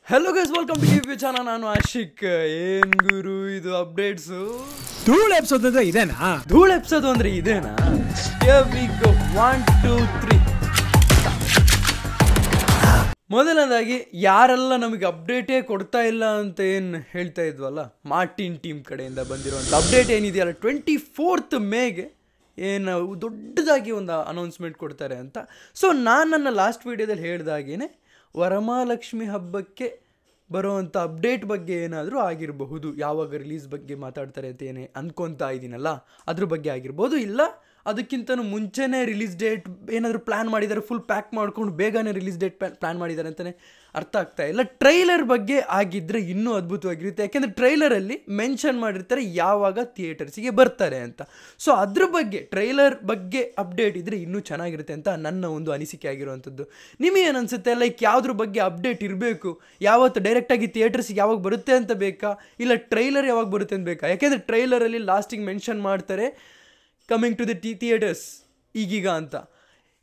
Hello guys, welcome to YouTube channel. ನಾನು ಆಶಿಕ್. ಏನ್ ಗುರು ಇದು ಅಪ್ಡೇಟ್ಸು? ಧೂಳ್ ಎಪಿಸೋಡ್ ಅಂದ್ರೆ ಇದೇನಾ? ಧೂಳ್ ಎಪಿಸೋಡ್ ಅಂದ್ರೆ ಇದೇನಾ? Here we go. 1 2 3. ಮೊದಲನೇದಾಗಿ ಯಾರೆಲ್ಲ ನಮಗೆ ಅಪ್ಡೇಟೇ ಕೊಡ್ತಾ ಇಲ್ಲ ಅಂತ ಏನು ಹೇಳ್ತಾ ಇದ್ವಲ್ಲ, ಮಾರ್ಟಿನ್ ಟೀಮ್ ಕಡೆಯಿಂದ ಬಂದಿರುವಂಥ ಅಪ್ಡೇಟ್ ಏನಿದೆಯಲ್ಲ 24th ಮೇಗೆ ಏನು ದೊಡ್ಡದಾಗಿ ಒಂದು ಅನೌನ್ಸ್ಮೆಂಟ್ ಕೊಡ್ತಾರೆ ಅಂತ. ಸೊ ನಾನು ನನ್ನ ಲಾಸ್ಟ್ ವೀಡಿಯೋದಲ್ಲಿ ಹೇಳ್ದಾಗೇ ವರಮಹಾಲಕ್ಷ್ಮಿ ಹಬ್ಬಕ್ಕೆ ಬರೋವಂಥ ಅಪ್ಡೇಟ್ ಬಗ್ಗೆ ಏನಾದರೂ ಆಗಿರಬಹುದು, ಯಾವಾಗ ರಿಲೀಸ್ ಬಗ್ಗೆ ಮಾತಾಡ್ತಾರೆ ಅಂತ ಏನೇ ಅಂದ್ಕೊತಾ ಇದ್ದೀನಲ್ಲ ಅದ್ರ ಬಗ್ಗೆ ಆಗಿರ್ಬೋದು, ಇಲ್ಲ ಅದಕ್ಕಿಂತನೂ ಮುಂಚೆನೇ ರಿಲೀಸ್ ಡೇಟ್ ಏನಾದರೂ ಪ್ಲ್ಯಾನ್ ಮಾಡಿದ್ದಾರೆ, ಫುಲ್ ಪ್ಯಾಕ್ ಮಾಡ್ಕೊಂಡು ಬೇಗನೆ ರಿಲೀಸ್ ಡೇಟ್ ಪ್ಲ್ಯಾನ್ ಮಾಡಿದ್ದಾರೆ ಅಂತಲೇ ಅರ್ಥ ಆಗ್ತಾ ಇಲ್ಲ. ಟ್ರೈಲರ್ ಬಗ್ಗೆ ಆಗಿದ್ದರೆ ಇನ್ನೂ ಅದ್ಭುತವಾಗಿರುತ್ತೆ, ಯಾಕೆಂದರೆ ಟ್ರೈಲರಲ್ಲಿ ಮೆನ್ಷನ್ ಮಾಡಿರ್ತಾರೆ ಯಾವಾಗ ಥಿಯೇಟರ್ಸಿಗೆ ಬರ್ತಾರೆ ಅಂತ. ಸೊ ಅದ್ರ ಬಗ್ಗೆ ಟ್ರೈಲರ್ ಬಗ್ಗೆ ಅಪ್ಡೇಟ್ ಇದ್ದರೆ ಇನ್ನೂ ಚೆನ್ನಾಗಿರುತ್ತೆ ಅಂತ ನನ್ನ ಒಂದು ಅನಿಸಿಕೆ ಆಗಿರುವಂಥದ್ದು. ನಿಮಗೇನು ಅನಿಸುತ್ತೆ? ಲೈಕ್ ಯಾವುದ್ರ ಬಗ್ಗೆ ಅಪ್ಡೇಟ್ ಇರಬೇಕು, ಯಾವತ್ತು ಡೈರೆಕ್ಟಾಗಿ ಥಿಯೇಟರ್ಸಿಗೆ ಯಾವಾಗ ಬರುತ್ತೆ ಅಂತ ಬೇಕಾ, ಇಲ್ಲ ಟ್ರೈಲರ್ ಯಾವಾಗ ಬರುತ್ತೆ ಅಂತ ಬೇಕಾ? ಯಾಕೆಂದರೆ ಟ್ರೈಲರಲ್ಲಿ ಲಾಸ್ಟಿಗೆ ಮೆನ್ಷನ್ ಮಾಡ್ತಾರೆ ಕಮಿಂಗ್ ಟು ದಿ ಥಿಯೇಟರ್ಸ್ ಈಗೀಗ ಅಂತ.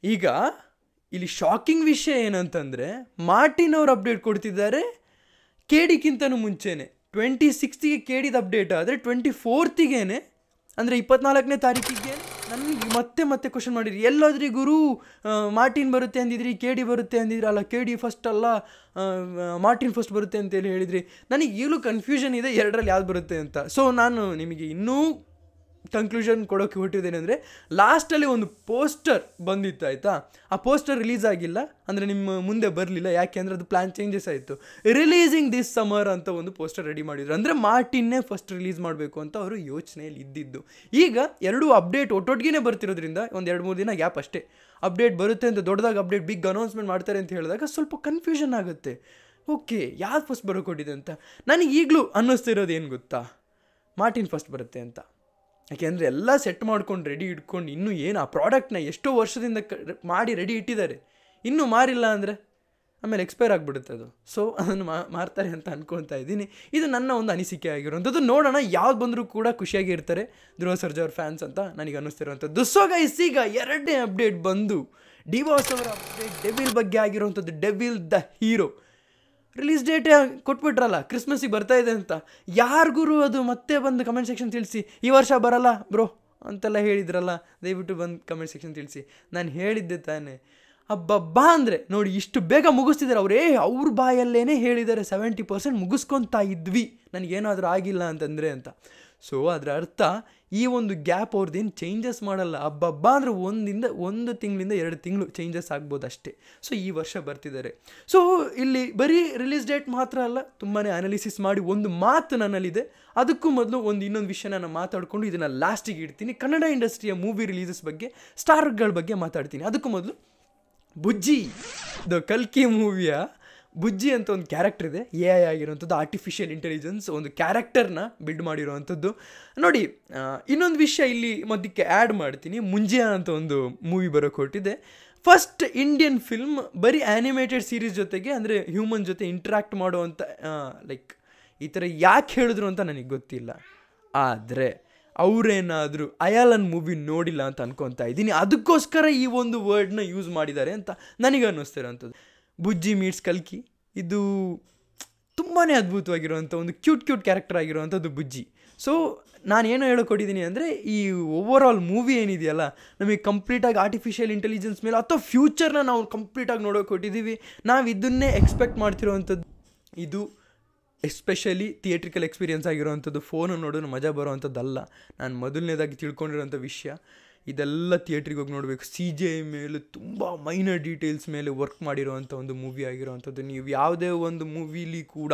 ಈಗ ಇಲ್ಲಿ ಶಾಕಿಂಗ್ ವಿಷಯ ಏನಂತಂದರೆ, ಮಾರ್ಟಿನ್ ಅವರು ಅಪ್ಡೇಟ್ ಕೊಡ್ತಿದ್ದಾರೆ KD ಮುಂಚೆನೇ. 26ಗೆ KDದ ಅಪ್ಡೇಟ್ ಆದರೆ 24ಗೆ ಅಂದರೆ 24ನೇ ತಾರೀಕಿಗೆ ನನಗೆ ಮತ್ತೆ ಕ್ವಶನ್ ಮಾಡಿದ್ರಿ, ಎಲ್ಲೋದ್ರಿ ಗುರು, ಮಾರ್ಟಿನ್ ಬರುತ್ತೆ ಅಂದಿದ್ರಿ, KD ಬರುತ್ತೆ ಅಂದಿದ್ರಿ, ಅಲ್ಲ KD ಫಸ್ಟ್ ಅಲ್ಲ ಮಾರ್ಟಿನ್ ಫಸ್ಟ್ ಬರುತ್ತೆ ಅಂತೇಳಿ ಹೇಳಿದ್ರಿ. ನನಗೆ ಈಗಲೂ ಕನ್ಫ್ಯೂಷನ್ ಇದೆ ಎರಡರಲ್ಲಿ ಯಾವ್ದು ಬರುತ್ತೆ ಅಂತ. ಸೊ ನಾನು ನಿಮಗೆ ಇನ್ನೂ ಕನ್ಕ್ಲೂಷನ್ ಕೊಡೋಕ್ಕೆ ಹೊರಟಿದ್ದೇನೆ ಅಂದರೆ, ಲಾಸ್ಟಲ್ಲಿ ಒಂದು ಪೋಸ್ಟರ್ ಬಂದಿತ್ತು ಆಯಿತಾ, ಆ ಪೋಸ್ಟರ್ ರಿಲೀಸ್ ಆಗಿಲ್ಲ ಅಂದರೆ ನಿಮ್ಮ ಮುಂದೆ ಬರಲಿಲ್ಲ, ಯಾಕೆ ಅಂದರೆ ಅದು ಪ್ಲ್ಯಾನ್ ಚೇಂಜಸ್ ಆಯಿತು. ರಿಲೀಸಿಂಗ್ ದಿಸ್ ಸಮರ್ ಅಂತ ಒಂದು ಪೋಸ್ಟರ್ ರೆಡಿ ಮಾಡಿದ್ರು, ಅಂದರೆ ಮಾರ್ಟಿನ್ನೇ ಫಸ್ಟ್ ರಿಲೀಸ್ ಮಾಡಬೇಕು ಅಂತ ಅವರು ಯೋಚನೆಯಲ್ಲಿ ಇದ್ದಿದ್ದು. ಈಗ ಎರಡೂ ಅಪ್ಡೇಟ್ ಒಟ್ಟೊಟ್ಟಿಗೆ ಬರ್ತಿರೋದ್ರಿಂದ ಒಂದು 2-3 ದಿನ ಗ್ಯಾಪ್ ಅಷ್ಟೇ. ಅಪ್ಡೇಟ್ ಬರುತ್ತೆ ಅಂತ ದೊಡ್ಡದಾಗಿ ಅಪ್ಡೇಟ್ ಬಿಗ್ ಅನೌನ್ಸ್ಮೆಂಟ್ ಮಾಡ್ತಾರೆ ಅಂತ ಹೇಳಿದಾಗ ಸ್ವಲ್ಪ ಕನ್ಫ್ಯೂಷನ್ ಆಗುತ್ತೆ. ಓಕೆ, ಯಾವ್ದು ಫಸ್ಟ್ ಬರೋಕೊಟ್ಟಿದೆ ಅಂತ. ನನಗೆ ಈಗಲೂ ಅನ್ನಿಸ್ತಿರೋದು ಏನು ಗೊತ್ತಾ, ಮಾರ್ಟಿನ್ ಫಸ್ಟ್ ಬರುತ್ತೆ ಅಂತ. ಯಾಕೆಂದರೆ ಎಲ್ಲ ಸೆಟ್ ಮಾಡ್ಕೊಂಡು ರೆಡಿ ಇಟ್ಕೊಂಡು ಇನ್ನೂ ಏನು ಆ ಪ್ರಾಡಕ್ಟ್ನ ಎಷ್ಟೋ ವರ್ಷದಿಂದ ಮಾಡಿ ರೆಡಿ ಇಟ್ಟಿದ್ದಾರೆ, ಇನ್ನೂ ಮಾರಿಲ್ಲ ಅಂದರೆ ಆಮೇಲೆ ಎಕ್ಸ್ಪೈರ್ ಆಗಿಬಿಡುತ್ತೆ ಅದು. ಸೊ ಅದನ್ನು ಮಾರ್ತಾರೆ ಅಂತ ಅಂದ್ಕೊತಾ ಇದ್ದೀನಿ. ಇದು ನನ್ನ ಒಂದು ಅನಿಸಿಕೆ ಆಗಿರುವಂಥದ್ದು. ನೋಡೋಣ, ಯಾವ್ದು ಬಂದರೂ ಕೂಡ ಖುಷಿಯಾಗಿ ಇರ್ತಾರೆ ಧ್ರುವ ಸರ್ಜಾ ಅವ್ರ ಫ್ಯಾನ್ಸ್ ಅಂತ ನನಗೆ ಅನ್ನಿಸ್ತಿರುವಂಥದ್ದು. ಸೊ ಗೈಸ್, ಈಗ ಎರಡನೇ ಅಪ್ಡೇಟ್ ಬಂದು ಡಿ-ಬಾಸ್ ಅವರ ಅಪ್ಡೇಟ್, ಡೆವಿಲ್ ಬಗ್ಗೆ ಆಗಿರುವಂಥದ್ದು. Devil the hero release date ಕೊಟ್ಬಿಟ್ರಲ್ಲ, ಕ್ರಿಸ್ಮಸ್ಸಿಗೆ ಬರ್ತಾ ಇದೆ ಅಂತ. ಯಾರಿಗೂ ಅದು ಮತ್ತೆ ಬಂದು ಕಮೆಂಟ್ ಸೆಕ್ಷನ್ ತಿಳಿಸಿ, ಈ ವರ್ಷ ಬರಲ್ಲ ಬ್ರೋ ಅಂತೆಲ್ಲ ಹೇಳಿದ್ರಲ್ಲ, ದಯವಿಟ್ಟು ಬಂದು ಕಮೆಂಟ್ ಸೆಕ್ಷನ್ ತಿಳಿಸಿ. ನಾನು ಹೇಳಿದ್ದೆ ತಾನೇ, ಹಬ್ಬಬ್ಬಾ ಅಂದರೆ ನೋಡಿ ಇಷ್ಟು ಬೇಗ ಮುಗಿಸ್ತಿದ್ದಾರೆ ಅವರೇ, ಅವ್ರ ಬಾಯಲ್ಲೇ ಹೇಳಿದ್ದಾರೆ 70% ಮುಗಿಸ್ಕೊತಾ ಇದ್ವಿ ನನಗೇನಾದರೂ ಆಗಿಲ್ಲ ಅಂತಂದರೆ ಅಂತ. ಸೊ ಅದರ ಅರ್ಥ ಈ ಒಂದು ಗ್ಯಾಪ್ ಅವ್ರದ್ದೇನು ಚೇಂಜಸ್ ಮಾಡಲ್ಲ. ಹಬ್ಬಬ್ಬಾ ಅಂದರೆ 1 ತಿಂಗಳಿಂದ 2 ತಿಂಗಳು ಚೇಂಜಸ್ ಆಗ್ಬೋದು ಅಷ್ಟೇ. ಸೊ ಈ ವರ್ಷ ಬರ್ತಿದ್ದಾರೆ. ಸೊ ಇಲ್ಲಿ ಬರೀ ರಿಲೀಸ್ ಡೇಟ್ ಮಾತ್ರ ಅಲ್ಲ, ತುಂಬಾ ಅನಾಲಿಸಿಸ್ ಮಾಡಿ ಒಂದು ಮಾತು ನನ್ನಲ್ಲಿದೆ. ಅದಕ್ಕೂ ಮೊದಲು ಇನ್ನೊಂದು ವಿಷಯ ನಾನು ಮಾತಾಡಿಕೊಂಡು ಇದನ್ನು ಲಾಸ್ಟಿಗೆ ಇಡ್ತೀನಿ. ಕನ್ನಡ ಇಂಡಸ್ಟ್ರಿಯ ಮೂವಿ ರಿಲೀಸಸ್ ಬಗ್ಗೆ, ಸ್ಟಾರ್ಗಳ ಬಗ್ಗೆ ಮಾತಾಡ್ತೀನಿ. ಅದಕ್ಕೂ ಮೊದಲು ಬುಜ್ಜಿ ದ ಕಲ್ಕಿ ಮೂವಿಯ ಬುಜ್ಜಿ ಅಂತ ಒಂದು ಕ್ಯಾರೆಕ್ಟರ್ ಇದೆ, AI ಆಗಿರೋವಂಥದ್ದು, ಆರ್ಟಿಫಿಷಿಯಲ್ ಇಂಟೆಲಿಜೆನ್ಸ್ ಒಂದು ಕ್ಯಾರೆಕ್ಟರ್ನ ಬಿಲ್ಡ್ ಮಾಡಿರೋವಂಥದ್ದು. ನೋಡಿ, ಇನ್ನೊಂದು ವಿಷಯ ಇಲ್ಲಿ ಮಧ್ಯಕ್ಕೆ ಆ್ಯಡ್ ಮಾಡ್ತೀನಿ. ಮುಂಜಿಯಾ ಅಂತ ಒಂದು ಮೂವಿ ಬರೋಕ್ಕೆ ಹೊರಟಿದೆ. ಫಸ್ಟ್ ಇಂಡಿಯನ್ ಫಿಲ್ಮ್ ಬರೀ ಆ್ಯನಿಮೇಟೆಡ್ ಸೀರೀಸ್ ಜೊತೆಗೆ, ಅಂದರೆ ಹ್ಯೂಮನ್ ಜೊತೆ ಇಂಟ್ರ್ಯಾಕ್ಟ್ ಮಾಡುವಂಥ, ಲೈಕ್ ಈ ಥರ ಯಾಕೆ ಹೇಳಿದ್ರು ಅಂತ ನನಗೆ ಗೊತ್ತಿಲ್ಲ. ಆದರೆ ಅವರೇನಾದರೂ ಅಯಾಲನ್ ಮೂವಿ ನೋಡಿಲ್ಲ ಅಂತ ಅನ್ಕೊತಾ ಇದ್ದೀನಿ, ಅದಕ್ಕೋಸ್ಕರ ಈ ಒಂದು ವರ್ಡ್ನ ಯೂಸ್ ಮಾಡಿದ್ದಾರೆ ಅಂತ ನನಗೆ ಅನ್ನಿಸ್ತಿರೋಂಥದ್ದು. ಬುಜ್ಜಿ ಮೀಟ್ಸ್ ಕಲ್ಕಿ, ಇದು ತುಂಬಾ ಅದ್ಭುತವಾಗಿರುವಂಥ ಒಂದು ಕ್ಯೂಟ್ ಕ್ಯಾರೆಕ್ಟರ್ ಆಗಿರುವಂಥದ್ದು ಬುಜ್ಜಿ. ಸೊ ನಾನೇನು ಹೇಳೋಕೊಟ್ಟಿದ್ದೀನಿ ಅಂದರೆ, ಈ ಓವರ್ ಆಲ್ ಮೂವಿ ಏನಿದೆಯಲ್ಲ, ನಮಗೆ ಕಂಪ್ಲೀಟಾಗಿ ಆರ್ಟಿಫಿಷಿಯಲ್ ಇಂಟೆಲಿಜೆನ್ಸ್ ಮೇಲೆ ಅಥವಾ ಫ್ಯೂಚರ್ನ ನಾವು ಕಂಪ್ಲೀಟಾಗಿ ನೋಡೋಕೆ ಕೊಟ್ಟಿದ್ದೀವಿ. ನಾವು ಇದನ್ನೇ ಎಕ್ಸ್ಪೆಕ್ಟ್ ಮಾಡ್ತಿರೋವಂಥದ್ದು. ಇದು ಎಸ್ಪೆಷಲಿ ಥಿಯೇಟ್ರಿಕಲ್ ಎಕ್ಸ್ಪೀರಿಯೆನ್ಸ್ ಆಗಿರೋವಂಥದ್ದು, ಫೋನು ನೋಡೋದು ಮಜಾ ಬರೋವಂಥದ್ದಲ್ಲ. ನಾನು ಮೊದಲನೇದಾಗಿ ತಿಳ್ಕೊಂಡಿರೋಂಥ ವಿಷಯ, ಇದೆಲ್ಲ ಥಿಯೇಟ್ರಿಗೆ ಹೋಗಿ ನೋಡಬೇಕು. CGI ಮೇಲೆ ತುಂಬ ಮೈನರ್ ಡೀಟೇಲ್ಸ್ ಮೇಲೆ ವರ್ಕ್ ಮಾಡಿರೋವಂಥ ಒಂದು ಮೂವಿ ಆಗಿರೋವಂಥದ್ದು. ನೀವು ಯಾವುದೇ ಒಂದು ಮೂವಿಲಿ ಕೂಡ,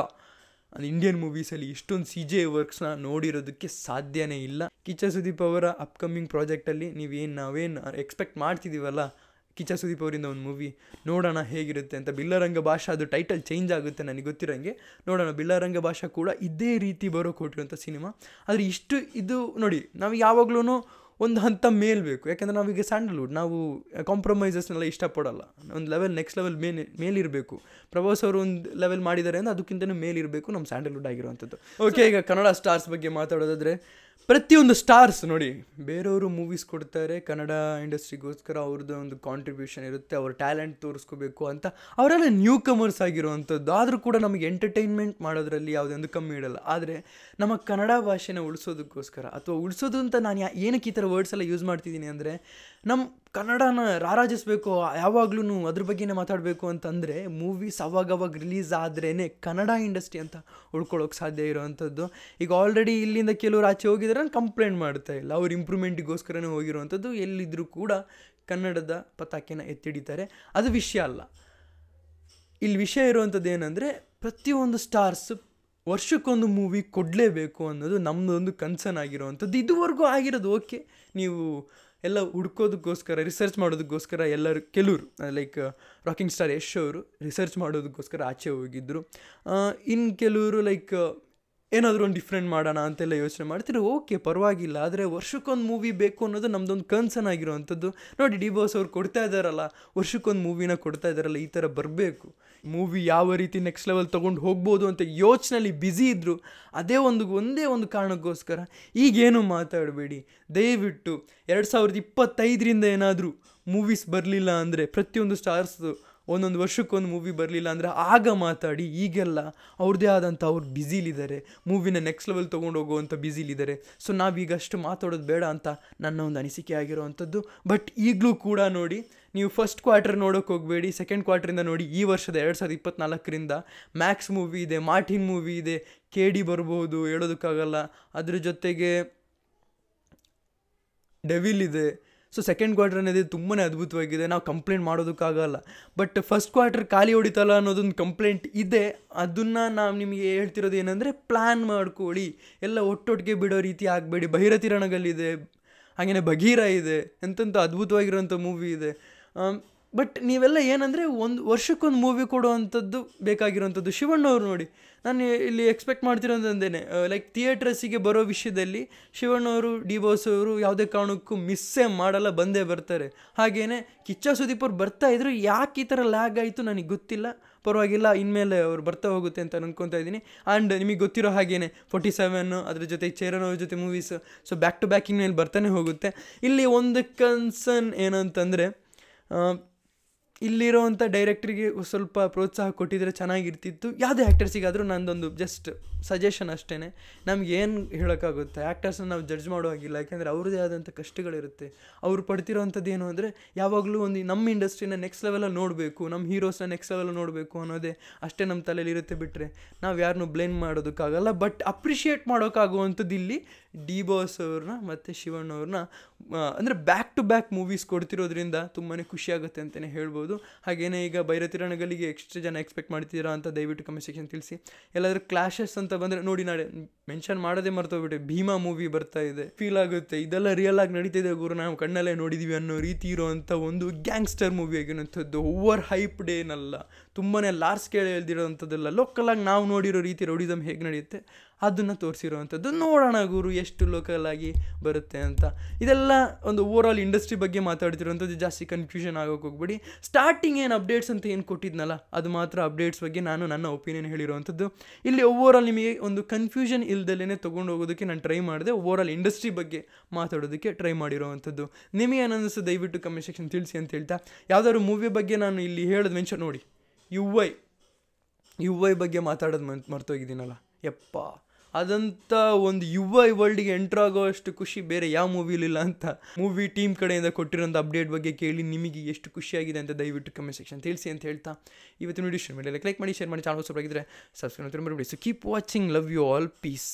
ಇಂಡಿಯನ್ ಮೂವೀಸಲ್ಲಿ ಇಷ್ಟೊಂದು CGI ವರ್ಕ್ಸ್ನ ನೋಡಿರೋದಕ್ಕೆ ಸಾಧ್ಯನೇ ಇಲ್ಲ. ಕಿಚ್ಚ ಸುದೀಪ್ ಅವರ ಅಪ್ಕಮಿಂಗ್ ಪ್ರಾಜೆಕ್ಟಲ್ಲಿ ನಾವೇನು ಎಕ್ಸ್ಪೆಕ್ಟ್ ಮಾಡ್ತಿದ್ದೀವಲ್ಲ, ಕಿಚ್ಚ ಸುದೀಪ್ ಅವರಿಂದ ಒಂದು ಮೂವಿ ನೋಡೋಣ ಹೇಗಿರುತ್ತೆ ಅಂತ. ಬಿಲ್ಲರಂಗ ಭಾಷಾ, ಅದು ಟೈಟಲ್ ಚೇಂಜ್ ಆಗುತ್ತೆ ನನಗೆ ಗೊತ್ತಿರೋಂಗೆ, ನೋಡೋಣ. ಬಿಲ್ಲರಂಗ ಭಾಷಾ ಕೂಡ ಇದೇ ರೀತಿ ಬರೋಕೆ ಹೊಟ್ಟಿರೋಂಥ ಸಿನಿಮಾ. ಆದರೆ ಇದು ನೋಡಿ, ನಾವು ಯಾವಾಗಲೂ ಒಂದು ಹಂತ ಮೇಲ್ ಬೇಕು. ಯಾಕಂದರೆ ನಾವೀಗ ಸ್ಯಾಂಡಲ್ವುಡ್, ನಾವು ಕಾಂಪ್ರಮೈಸಸ್ನೆಲ್ಲ ಇಷ್ಟಪಡೋಲ್ಲ. ಒಂದು ಲೆವೆಲ್ ನೆಕ್ಸ್ಟ್ ಲೆವೆಲ್ ಮೇಲಿರಬೇಕು. ಪ್ರಭಾಸ್ ಅವರು ಒಂದು ಲೆವೆಲ್ ಮಾಡಿದ್ದಾರೆ ಅಂದರೆ ಅದಕ್ಕಿಂತಲೂ ಮೇಲಿರಬೇಕು ನಮ್ಮ ಸ್ಯಾಂಡಲ್ವುಡ್ ಆಗಿರುವಂಥದ್ದು. ಓಕೆ, ಈಗ ಕನ್ನಡ ಸ್ಟಾರ್ಸ್ ಬಗ್ಗೆ ಮಾತಾಡೋದಾದರೆ ಪ್ರತಿಯೊಂದು ಸ್ಟಾರ್ಸ್ ನೋಡಿ, ಬೇರೆಯವರು ಮೂವೀಸ್ ಕೊಡ್ತಾರೆ ಕನ್ನಡ ಇಂಡಸ್ಟ್ರಿಗೋಸ್ಕರ, ಅವ್ರದ್ದು ಒಂದು ಕಾಂಟ್ರಿಬ್ಯೂಷನ್ ಇರುತ್ತೆ, ಅವ್ರ ಟ್ಯಾಲೆಂಟ್ ತೋರಿಸ್ಕೋಬೇಕು ಅಂತ. ಅವರೆಲ್ಲ ನ್ಯೂ ಕಮರ್ಸ್ ಆಗಿರುವಂಥದ್ದು. ಆದರೂ ಕೂಡ ನಮಗೆ ಎಂಟರ್ಟೈನ್ಮೆಂಟ್ ಮಾಡೋದ್ರಲ್ಲಿ ಯಾವುದೇ ಒಂದು ಕಮ್ಮಿ ಇಡಲ್ಲ. ಆದರೆ ನಮ್ಮ ಕನ್ನಡ ಭಾಷೆನ ಉಳಿಸೋದಕ್ಕೋಸ್ಕರ, ಅಥವಾ ಉಳಿಸೋದು ಅಂತ ನಾನು ಏನಕ್ಕೆ ಈ ಥರ ವರ್ಡ್ಸ್ ಎಲ್ಲ ಯೂಸ್ ಮಾಡ್ತಿದ್ದೀನಿ ಅಂದರೆ, ನಮ್ಮ ಕನ್ನಡನ ರಾರಾಜಿಸಬೇಕು, ಯಾವಾಗ್ಲೂ ಅದ್ರ ಬಗ್ಗೆನೇ ಮಾತಾಡಬೇಕು ಅಂತಂದರೆ ಮೂವೀಸ್ ಅವಾಗವಾಗ ರಿಲೀಸ್ ಆದ್ರೇ ಕನ್ನಡ ಇಂಡಸ್ಟ್ರಿ ಅಂತ ಉಳ್ಕೊಳ್ಳೋಕೆ ಸಾಧ್ಯ ಇರೋವಂಥದ್ದು. ಈಗ ಆಲ್ರೆಡಿ ಇಲ್ಲಿಂದ ಕೆಲವರು ಆಚೆ ಹೋಗಿದ್ದಾರೆ, ಕಂಪ್ಲೇಂಟ್ ಮಾಡ್ತಾ ಇಲ್ಲ, ಅವ್ರ ಇಂಪ್ರೂವ್ಮೆಂಟಿಗೋಸ್ಕರನೇ ಹೋಗಿರುವಂಥದ್ದು. ಎಲ್ಲಿದ್ದರೂ ಕೂಡ ಕನ್ನಡದ ಪತಾಕೆನ ಎತ್ತಿಡಿತಾರೆ. ಅದು ವಿಷಯ ಅಲ್ಲ. ಇಲ್ಲಿ ವಿಷಯ ಇರುವಂಥದ್ದು ಏನಂದರೆ, ಪ್ರತಿಯೊಂದು ಸ್ಟಾರ್ಸ್ ವರ್ಷಕ್ಕೊಂದು ಮೂವಿ ಕೊಡಲೇಬೇಕು ಅನ್ನೋದು ನಮ್ಮದೊಂದು ಕನ್ಸರ್ನ್ ಆಗಿರುವಂಥದ್ದು. ಇದುವರೆಗೂ ಆಗಿರೋದು ಓಕೆ, ನೀವು ಎಲ್ಲ ಹುಡ್ಕೋದಕ್ಕೋಸ್ಕರ, ರಿಸರ್ಚ್ ಮಾಡೋದಕ್ಕೋಸ್ಕರ ಕೆಲವರು ಲೈಕ್ ರಾಕಿಂಗ್ ಸ್ಟಾರ್ ಯಶ್ ಅವರು ರಿಸರ್ಚ್ ಮಾಡೋದಕ್ಕೋಸ್ಕರ ಆಚೆ ಹೋಗಿದ್ದರು. ಇನ್ನು ಕೆಲವರು ಲೈಕ್ ಏನಾದರೂ ಒಂದು ಡಿಫ್ರೆಂಟ್ ಮಾಡೋಣ ಅಂತೆಲ್ಲ ಯೋಚನೆ ಮಾಡ್ತೀರಿ, ಓಕೆ ಪರವಾಗಿಲ್ಲ. ಆದರೆ ವರ್ಷಕ್ಕೊಂದು ಮೂವಿ ಬೇಕು ಅನ್ನೋದು ನಮ್ಮದೊಂದು ಕನ್ಸರ್ನ್ ಆಗಿರುವಂಥದ್ದು. ನೋಡಿ, ಡಿ ಬಾಸ್ ಅವ್ರು ಕೊಡ್ತಾ ಇದ್ದಾರಲ್ಲ, ವರ್ಷಕ್ಕೊಂದು ಮೂವಿನ ಕೊಡ್ತಾ ಇದ್ದಾರಲ್ಲ, ಈ ಥರ ಬರಬೇಕು. ಮೂವಿ ಯಾವ ರೀತಿ ನೆಕ್ಸ್ಟ್ ಲೆವೆಲ್ ತೊಗೊಂಡು ಹೋಗ್ಬೋದು ಅಂತ ಯೋಚನೆಯಲ್ಲಿ ಬ್ಯುಸಿ ಇದ್ದರು. ಒಂದೇ ಒಂದು ಕಾರಣಕ್ಕೋಸ್ಕರ ಈಗೇನು ಮಾತಾಡಬೇಡಿ ದಯವಿಟ್ಟು. 2025ರಿಂದ ಏನಾದರೂ ಮೂವೀಸ್ ಬರಲಿಲ್ಲ ಅಂದರೆ, ಪ್ರತಿಯೊಂದು ಸ್ಟಾರ್ಸ್ದು ಒಂದೊಂದು ವರ್ಷಕ್ಕೊಂದು ಮೂವಿ ಬರಲಿಲ್ಲ ಅಂದರೆ ಆಗ ಮಾತಾಡಿ. ಈಗೆಲ್ಲ ಅವ್ರದ್ದೇ ಆದಂಥ ಅವ್ರು ಬ್ಯುಸಿಲಿದ್ದಾರೆ, ಮೂವಿನ ನೆಕ್ಸ್ಟ್ ಲೆವೆಲ್ ತೊಗೊಂಡು ಹೋಗುವಂಥ ಬ್ಯುಸಿಲಿದ್ದಾರೆ. ಸೊ ನಾವೀಗ ಅಷ್ಟು ಮಾತಾಡೋದು ಬೇಡ ಅಂತ ನನ್ನ ಒಂದು ಅನಿಸಿಕೆ ಆಗಿರೋವಂಥದ್ದು. ಬಟ್ ಈಗಲೂ ಕೂಡ ನೋಡಿ, ನೀವು ಫಸ್ಟ್ ಕ್ವಾರ್ಟರ್ ನೋಡೋಕೆ ಹೋಗಬೇಡಿ, ಸೆಕೆಂಡ್ ಕ್ವಾರ್ಟರಿಂದ ನೋಡಿ. ಈ ವರ್ಷದ 2024ರಿಂದ ಮ್ಯಾಕ್ಸ್ ಮೂವಿ ಇದೆ, ಮಾರ್ಟಿನ್ ಮೂವಿ ಇದೆ, KD ಬರ್ಬೋದು, ಹೇಳೋದಕ್ಕಾಗಲ್ಲ. ಅದ್ರ ಜೊತೆಗೆ ಡೆವಿಲ್ ಇದೆ. ಸೊ ಸೆಕೆಂಡ್ ಕ್ವಾರ್ಟರ್ ಅನ್ನೋದು ತುಂಬಾ ಅದ್ಭುತವಾಗಿದೆ, ನಾವು ಕಂಪ್ಲೇಂಟ್ ಮಾಡೋದಕ್ಕಾಗಲ್ಲ. ಬಟ್ ಫಸ್ಟ್ ಕ್ವಾರ್ಟರ್ ಖಾಲಿ ಹೊಡಿತಲ್ಲ ಅನ್ನೋದೊಂದು ಕಂಪ್ಲೇಂಟ್ ಇದೆ. ಅದನ್ನು ನಾವು ನಿಮಗೆ ಹೇಳ್ತಿರೋದು ಏನಂದರೆ, ಪ್ಲ್ಯಾನ್ ಮಾಡ್ಕೊಳ್ಳಿ, ಎಲ್ಲ ಒಟ್ಟೊಟ್ಟಿಗೆ ಬಿಡೋ ರೀತಿ ಆಗಬೇಡಿ. ಭೈರತಿ ರಣಗಲ್ಲಿದೆ, ಹಾಗೆಯೇ ಬಗೀರ ಇದೆ, ಎಂತೆಂಥ ಅದ್ಭುತವಾಗಿರೋಂಥ ಮೂವಿ ಇದೆ. ಬಟ್ ನೀವೆಲ್ಲ ಏನಂದರೆ ಒಂದು ವರ್ಷಕ್ಕೊಂದು ಮೂವಿ ಕೊಡುವಂಥದ್ದು ಬೇಕಾಗಿರೋವಂಥದ್ದು. ಶಿವಣ್ಣವ್ರು ನೋಡಿ, ನಾನು ಇಲ್ಲಿ ಎಕ್ಸ್ಪೆಕ್ಟ್ ಮಾಡ್ತಿರೋದಂದೇನೆ, ಲೈಕ್ ಥಿಯೇಟ್ರಸ್ಸಿಗೆ ಬರೋ ವಿಷಯದಲ್ಲಿ ಶಿವಣ್ಣವರು, ಡಿ ಬಾಸ್ ಅವರು ಯಾವುದೇ ಕಾರಣಕ್ಕೂ ಮಿಸ್ಸೇ ಮಾಡಲ್ಲ, ಬಂದೇ ಬರ್ತಾರೆ. ಹಾಗೆಯೇ ಕಿಚ್ಚ ಸುದೀಪ್ ಅವ್ರು ಬರ್ತಾಯಿದ್ರು, ಯಾಕೆ ಈ ಥರ ಲ್ಯಾಗ್ ಆಯಿತು ನನಗೆ ಗೊತ್ತಿಲ್ಲ. ಪರವಾಗಿಲ್ಲ, ಇನ್ಮೇಲೆ ಅವ್ರು ಬರ್ತಾ ಹೋಗುತ್ತೆ ಅಂತ ಅನ್ಕೊತಾ ಇದ್ದೀನಿ. ಆ್ಯಂಡ್ ನಿಮಗೆ ಗೊತ್ತಿರೋ ಹಾಗೇ 47 ಅದ್ರ ಜೊತೆ ಚೇರನ್ ಅವ್ರ ಜೊತೆ movies, so back to back ಇನ್ಮೇಲೆ ಬರ್ತಾನೆ ಹೋಗುತ್ತೆ. ಇಲ್ಲಿ ಒಂದು ಕನ್ಸರ್ನ್ ಏನಂತಂದರೆ, ಇಲ್ಲಿರೋವಂಥ ಡೈರೆಕ್ಟ್ರಿಗೆ ಸ್ವಲ್ಪ ಪ್ರೋತ್ಸಾಹ ಕೊಟ್ಟಿದ್ರೆ ಚೆನ್ನಾಗಿರ್ತಿತ್ತು. ಯಾವುದೇ ಆ್ಯಕ್ಟರ್ಸಿಗಾದರೂ ನಂದೊಂದು ಜಸ್ಟ್ ಸಜೆಷನ್ ಅಷ್ಟೇ. ನಮಗೇನು ಹೇಳೋಕ್ಕಾಗುತ್ತೆ, ಆ್ಯಕ್ಟರ್ಸನ್ನ ನಾವು ಜಡ್ಜ್ ಮಾಡೋ ಹಾಗಿಲ್ಲ. ಯಾಕೆಂದರೆ ಅವ್ರದ್ದೇ ಆದಂಥ ಕಷ್ಟಗಳಿರುತ್ತೆ. ಅವ್ರು ಪಡ್ತಿರೋವಂಥದ್ದು ಏನು ಅಂದರೆ, ಯಾವಾಗಲೂ ಒಂದು ನಮ್ಮ ಇಂಡಸ್ಟ್ರಿನ ನೆಕ್ಸ್ಟ್ ಲೆವೆಲಲ್ಲಿ ನೋಡಬೇಕು, ನಮ್ಮ ಹೀರೋಸ್ನ ನೆಕ್ಸ್ಟ್ ಲೆವೆಲಲ್ಲಿ ನೋಡಬೇಕು ಅನ್ನೋದೇ ಅಷ್ಟೇ ನಮ್ಮ ತಲೆಯಲ್ಲಿ ಇರುತ್ತೆ. ಬಿಟ್ಟರೆ ನಾವು ಯಾರನ್ನೂ ಬ್ಲೇಮ್ ಮಾಡೋದಕ್ಕಾಗಲ್ಲ. ಬಟ್ ಅಪ್ರಿಷಿಯೇಟ್ ಮಾಡೋಕ್ಕಾಗುವಂಥದ್ದು ಇಲ್ಲಿ ಡಿ ಬಾಸ್ ಅವ್ರನ್ನ ಮತ್ತು ಶಿವಣ್ಣವ್ರನ್ನ, ಅಂದರೆ ಬ್ಯಾಕ್ ಟು ಬ್ಯಾಕ್ ಮೂವೀಸ್ ಕೊಡ್ತಿರೋದ್ರಿಂದ ತುಂಬಾ ಖುಷಿಯಾಗುತ್ತೆ ಅಂತಲೇ ಹೇಳ್ಬೋದು. ಹಾಗೆಯೇ ಈಗ ಭೈರತಿ ರಣಗಲ್ಲಿಗೆ ಎಷ್ಟು ಜನ ಎಕ್ಸ್ಪೆಕ್ಟ್ ಮಾಡ್ತಿದ್ದೀರಾ ಅಂತ ದಯವಿಟ್ಟು ಕಮೆಂಟ್ ಸೆಕ್ಷನ್ ತಿಳಿಸಿ. ಎಲ್ಲಾದರೂ ಕ್ಲಾಶಸ್ ಅಂತ ಬಂದರೆ ನೋಡಿ, ನಾಳೆ ಮೆನ್ಷನ್ ಮಾಡೋದೇ ಮರ್ತೋಗ್ಬಿಟ್ಟೆ, ಭೀಮಾ ಮೂವಿ ಬರ್ತಾ ಇದೆ. ಫೀಲ್ ಆಗುತ್ತೆ ಇದೆಲ್ಲ ರಿಯಲ್ ಆಗಿ ನಡೀತಿದೆ ಗುರು, ನಾವು ಕಣ್ಣಲ್ಲೇ ನೋಡಿದ್ದೀವಿ ಅನ್ನೋ ರೀತಿ ಇರೋವಂಥ ಒಂದು ಗ್ಯಾಂಗ್ಸ್ಟರ್ ಮೂವಿ ಆಗಿರೋಂಥದ್ದು. ಓವರ್ ಹೈಪ್ಡ್ ಏನಲ್ಲ, ತುಂಬಾ ಲಾರ್ಜ್ ಸ್ಕೇಲ್ ಹೇಳ್ದಿರೋವಂಥದ್ದಲ್ಲ, ಲೋಕಲಾಗಿ ನಾವು ನೋಡಿರೋ ರೀತಿ ರೌಡಿಸಮ್ ಹೇಗೆ ನಡೆಯುತ್ತೆ ಅದನ್ನು ತೋರಿಸಿರೋವಂಥದ್ದು. ನೋಡೋಣ ಗುರು ಎಷ್ಟು ಲೋಕಲಾಗಿ ಬರುತ್ತೆ ಅಂತ. ಇದೆಲ್ಲ ಒಂದು ಓವರ್ ಆಲ್ ಇಂಡಸ್ಟ್ರಿ ಬಗ್ಗೆ ಮಾತಾಡ್ತಿರೋವಂಥದ್ದು. ಜಾಸ್ತಿ ಕನ್ಫ್ಯೂಷನ್ ಆಗೋಕೆ ಹೋಗ್ಬೇಡಿ. ಸ್ಟಾರ್ಟಿಂಗ್ ಏನು ಅಪ್ಡೇಟ್ಸ್ ಅಂತ ಏನು ಕೊಟ್ಟಿದ್ನಲ್ಲ, ಅದು ಮಾತ್ರ ಅಪ್ಡೇಟ್ಸ್ ಬಗ್ಗೆ ನಾನು ನನ್ನ ಒಪಿನಿಯನ್ ಹೇಳಿರೋವಂಥದ್ದು. ಇಲ್ಲಿ ಓವರ್ ಆಲ್ ನಿಮಗೆ ಒಂದು ಕನ್ಫ್ಯೂಷನ್ ಇಲ್ದಲೇ ತೊಗೊಂಡು ಹೋಗೋದಕ್ಕೆ ನಾನು ಟ್ರೈ ಮಾಡಿದೆ, ಓವರ್ ಆಲ್ ಇಂಡಸ್ಟ್ರಿ ಬಗ್ಗೆ ಮಾತಾಡೋದಕ್ಕೆ ಟ್ರೈ ಮಾಡಿರೋವಂಥದ್ದು. ನಿಮಗೆ ಏನಿಸ್ತು ದಯವಿಟ್ಟು ಕಮೆಂಟ್ ಸೆಕ್ಷನ್ ತಿಳಿಸಿ ಅಂತ ಹೇಳ್ತಾ, ಯಾವುದಾದ್ರು ಮೂವಿ ಬಗ್ಗೆ ನಾನು ಇಲ್ಲಿ ಹೇಳೋದು ಮೆನ್ಷನ್ ನೋಡಿ, ಯು ಐ ಬಗ್ಗೆ ಮಾತಾಡೋದು ಮರ್ತೋಗಿದ್ದೀನಲ್ಲ ಯಪ್ಪ, ಅದಂಥ ಒಂದು ವರ್ಲ್ಡ್ಗೆ ಎಂಟ್ರ್ ಆಗೋ ಅಷ್ಟು ಖುಷಿ ಬೇರೆ ಯಾವ ಮೂವಿಲಿಲ್ಲ ಅಂತ ಮೂವಿ ಟೀಮ್ ಕಡೆಯಿಂದ ಕೊಟ್ಟಿರೋಂಥ ಅಪ್ಡೇಟ್ ಬಗ್ಗೆ ಕೇಳಿ ನಿಮಗೆ ಎಷ್ಟು ಖುಷಿಯಾಗಿದೆ ಅಂತ ದಯವಿಟ್ಟು ಕಮೆಂಟ್ ಸೆಕ್ಷನ್ ತಿಳಿಸಿ ಅಂತ ಹೇಳ್ತಾ, ಇವತ್ತು ವಿಡಿಯೋ ಲೈಕ್ ಮಾಡಿ, ಶೇರ್ ಮಾಡಿ, ಚಾನಲ್ ಸಬ್ಸ್ಕ್ರೈಬ್ ಆಗಿದ್ದರೆ ಸಬ್ಸ್ಕ್ರೈಬ್ ಮಾಡಿ. So keep watching, love you all, piece.